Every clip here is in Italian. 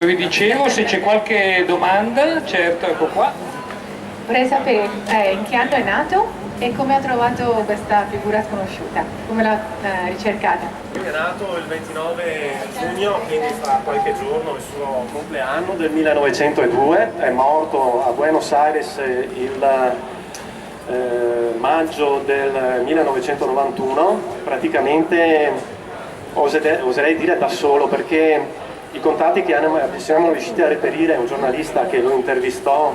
Vi dicevo, se c'è qualche domanda, certo, ecco qua. Vorrei sapere in che anno è nato e come ha trovato questa figura sconosciuta, come l'ha ricercata. È nato il 29 giugno, quindi fra qualche giorno, il suo compleanno del 1902, è morto a Buenos Aires il maggio del 1991, praticamente oserei dire da solo, perché i contatti che siamo riusciti a reperire, un giornalista che lo intervistò,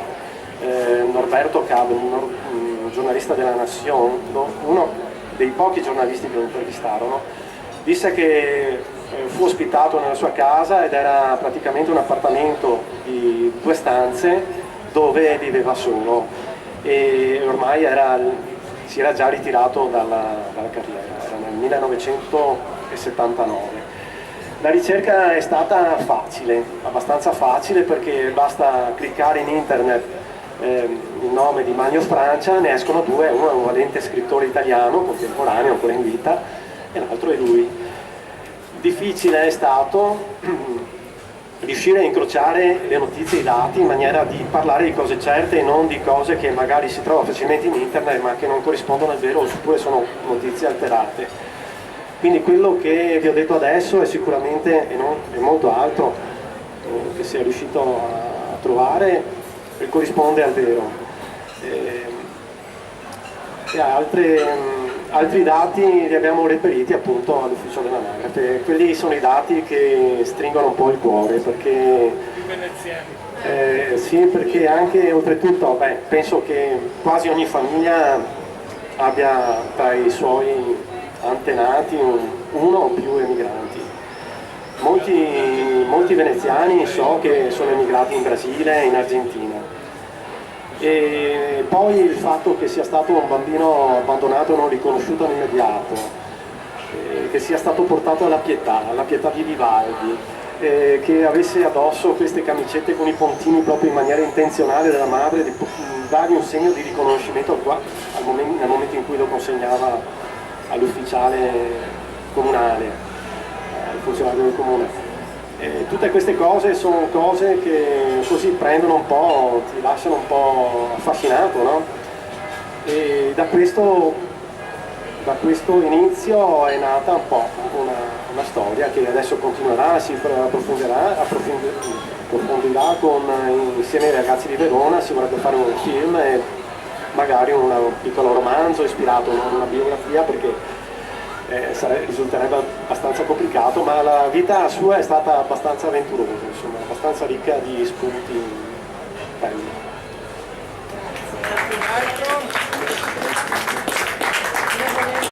Norberto Cabo, un giornalista della Nación, uno dei pochi giornalisti che lo intervistarono, disse che fu ospitato nella sua casa ed era praticamente un appartamento di 2 stanze dove viveva solo e ormai si era già ritirato dalla carriera, era nel 1979. La ricerca è stata facile, abbastanza facile, perché basta cliccare in internet il nome di Magno Francia, ne escono 2, uno è un valente scrittore italiano, contemporaneo, ancora in vita, e l'altro è lui. Difficile è stato riuscire a incrociare le notizie e i dati in maniera di parlare di cose certe e non di cose che magari si trovano facilmente in internet ma che non corrispondono al vero oppure sono notizie alterate. Quindi quello che vi ho detto adesso è sicuramente è molto altro che si è riuscito a trovare e corrisponde al vero. Altri dati li abbiamo reperiti appunto all'ufficio dell'anagrafe. Quelli sono i dati che stringono un po' il cuore, perché sì, perché anche oltretutto penso che quasi ogni famiglia abbia tra i suoi antenati uno o più emigranti. Molti veneziani so che sono emigrati in Brasile e in Argentina. E poi il fatto che sia stato un bambino abbandonato non riconosciuto nell'immediato, che sia stato portato alla pietà di Vivaldi, che avesse addosso queste camicette con i puntini proprio in maniera intenzionale della madre, di dargli un segno di riconoscimento nel momento in cui lo consegnava all'ufficiale comunale, al funzionario del comune. Tutte queste cose sono cose che così prendono un po', ti lasciano un po' affascinato, no? E da questo inizio è nata un po' una storia che adesso continuerà, si approfondirà insieme ai ragazzi di Verona. Si vorrebbe fare un film e magari un piccolo romanzo ispirato, non una biografia, perché risulterebbe abbastanza complicato, ma la vita sua è stata abbastanza avventurosa, insomma, abbastanza ricca di spunti belli.